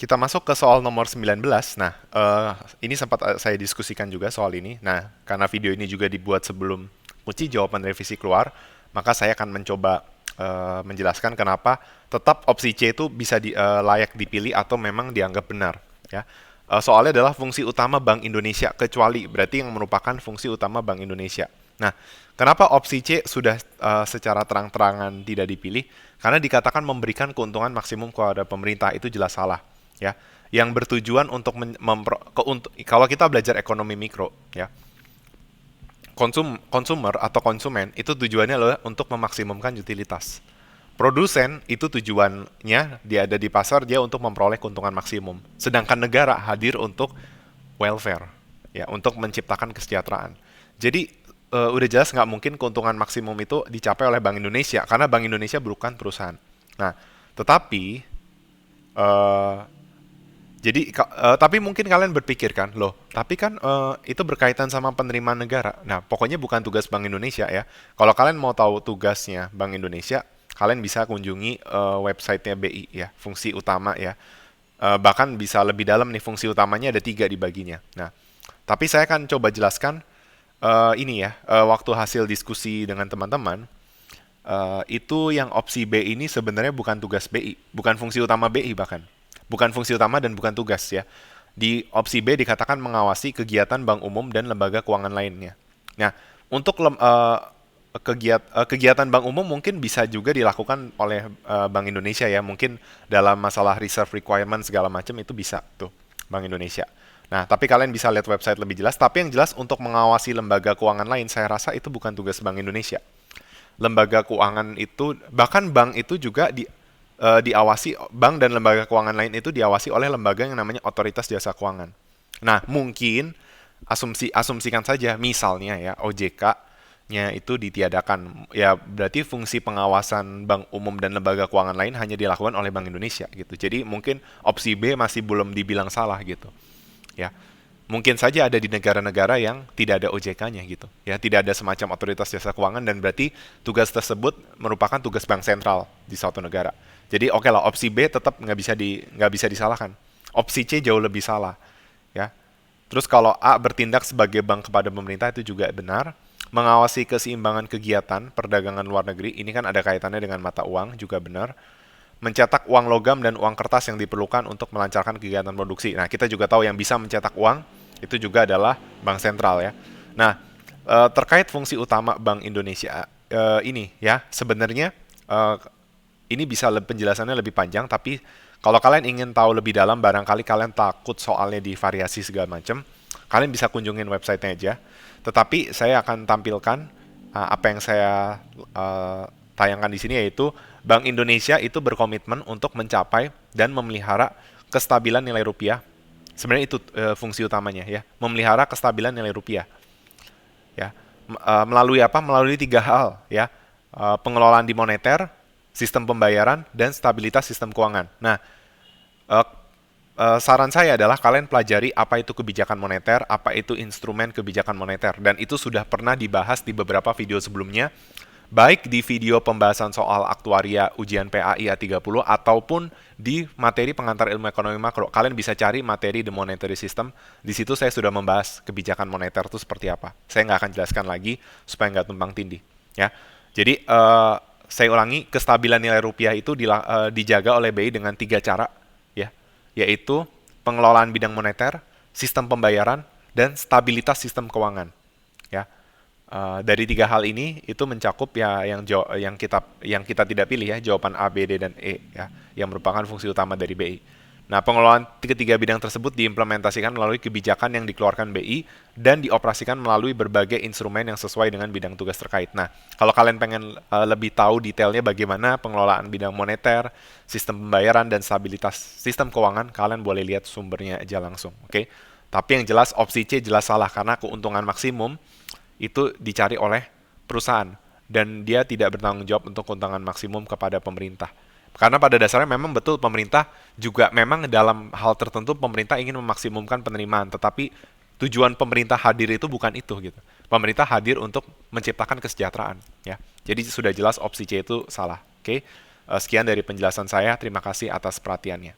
kita masuk ke soal nomor 19. Nah, ini sempat saya diskusikan juga soal ini. Nah, karena video ini juga dibuat sebelum kunci jawaban revisi keluar, maka saya akan mencoba menjelaskan kenapa tetap opsi C itu bisa layak dipilih atau memang dianggap benar. Ya, soalnya adalah fungsi utama Bank Indonesia, kecuali berarti yang merupakan fungsi utama Bank Indonesia. Nah, kenapa opsi C sudah secara terang-terangan tidak dipilih? Karena dikatakan memberikan keuntungan maksimum kepada pemerintah, itu jelas salah. Ya, yang bertujuan untuk kalau kita belajar ekonomi mikro, ya, konsumer atau konsumen itu tujuannya adalah untuk memaksimumkan utilitas. Produsen itu tujuannya dia ada di pasar dia untuk memperoleh keuntungan maksimum. Sedangkan negara hadir untuk welfare, ya, untuk menciptakan kesejahteraan. Jadi udah jelas nggak mungkin keuntungan maksimum itu dicapai oleh Bank Indonesia karena Bank Indonesia bukan perusahaan. Nah, tetapi eh, tapi mungkin kalian berpikir kan, loh, tapi kan itu berkaitan sama penerimaan negara. Nah, pokoknya bukan tugas Bank Indonesia ya. Kalau kalian mau tahu tugasnya Bank Indonesia, kalian bisa kunjungi websitenya BI ya, fungsi utama ya. Bahkan bisa lebih dalam nih, fungsi utamanya ada 3 dibaginya. Nah, tapi saya akan coba jelaskan ini ya, waktu hasil diskusi dengan teman-teman, itu yang opsi B ini sebenarnya bukan tugas BI, bukan fungsi utama BI bahkan. Bukan fungsi utama dan bukan tugas ya. Di opsi B dikatakan mengawasi kegiatan bank umum dan lembaga keuangan lainnya. Nah, untuk kegiatan bank umum mungkin bisa juga dilakukan oleh Bank Indonesia ya. Mungkin dalam masalah reserve requirement segala macam itu bisa tuh Bank Indonesia. Nah, tapi kalian bisa lihat website lebih jelas. Tapi yang jelas untuk mengawasi lembaga keuangan lain, saya rasa itu bukan tugas Bank Indonesia. Lembaga keuangan itu, bahkan bank itu juga diawasi, bank dan lembaga keuangan lain itu diawasi oleh lembaga yang namanya Otoritas Jasa Keuangan. Nah, mungkin asumsikan saja misalnya ya OJK-nya itu ditiadakan, ya berarti fungsi pengawasan bank umum dan lembaga keuangan lain hanya dilakukan oleh Bank Indonesia gitu. Jadi mungkin opsi B masih belum dibilang salah gitu. Ya, mungkin saja ada di negara-negara yang tidak ada OJK-nya gitu. Ya, tidak ada semacam otoritas jasa keuangan dan berarti tugas tersebut merupakan tugas bank sentral di suatu negara. Jadi oke lah, opsi B tetap nggak bisa disalahkan. Opsi C jauh lebih salah. Ya. Terus kalau A bertindak sebagai bank kepada pemerintah itu juga benar. Mengawasi keseimbangan kegiatan perdagangan luar negeri, ini kan ada kaitannya dengan mata uang, juga benar. Mencetak uang logam dan uang kertas yang diperlukan untuk melancarkan kegiatan produksi. Nah, kita juga tahu yang bisa mencetak uang itu juga adalah bank sentral ya. Nah, terkait fungsi utama Bank Indonesia ini ya, sebenarnya ini bisa penjelasannya lebih panjang, tapi kalau kalian ingin tahu lebih dalam, barangkali kalian takut soalnya divariasi segala macam, kalian bisa kunjungin websitenya aja. Tetapi saya akan tampilkan apa yang saya tayangkan di sini, yaitu Bank Indonesia itu berkomitmen untuk mencapai dan memelihara kestabilan nilai rupiah. Sebenarnya itu fungsi utamanya ya, memelihara kestabilan nilai rupiah. Ya, melalui apa? Melalui 3 hal ya, pengelolaan di moneter, sistem pembayaran, dan stabilitas sistem keuangan. Nah, eh, saran saya adalah kalian pelajari apa itu kebijakan moneter, apa itu instrumen kebijakan moneter, dan itu sudah pernah dibahas di beberapa video sebelumnya, baik di video pembahasan soal aktuaria ujian PAI A30 ataupun di materi pengantar ilmu ekonomi makro. Kalian bisa cari materi The Monetary System. Di situ saya sudah membahas kebijakan moneter itu seperti apa. Saya nggak akan jelaskan lagi supaya nggak tumpang tindih. Ya, jadi saya ulangi, kestabilan nilai rupiah itu dijaga oleh BI dengan 3 cara, ya, yaitu pengelolaan bidang moneter, sistem pembayaran, dan stabilitas sistem keuangan. Ya, dari 3 hal ini itu mencakup ya yang kita tidak pilih ya, jawaban A, B, D, dan E ya, yang merupakan fungsi utama dari BI. Nah, pengelolaan ketiga bidang tersebut diimplementasikan melalui kebijakan yang dikeluarkan BI dan dioperasikan melalui berbagai instrumen yang sesuai dengan bidang tugas terkait. Nah, kalau kalian pengen lebih tahu detailnya bagaimana pengelolaan bidang moneter, sistem pembayaran, dan stabilitas sistem keuangan, kalian boleh lihat sumbernya aja langsung. Oke? Tapi yang jelas opsi C jelas salah karena keuntungan maksimum itu dicari oleh perusahaan dan dia tidak bertanggung jawab untuk keuntungan maksimum kepada pemerintah. Karena pada dasarnya memang betul pemerintah juga memang dalam hal tertentu pemerintah ingin memaksimumkan penerimaan, tetapi tujuan pemerintah hadir itu bukan itu gitu. Pemerintah hadir untuk menciptakan kesejahteraan ya. Jadi sudah jelas opsi C itu salah. Oke. Sekian dari penjelasan saya. Terima kasih atas perhatiannya.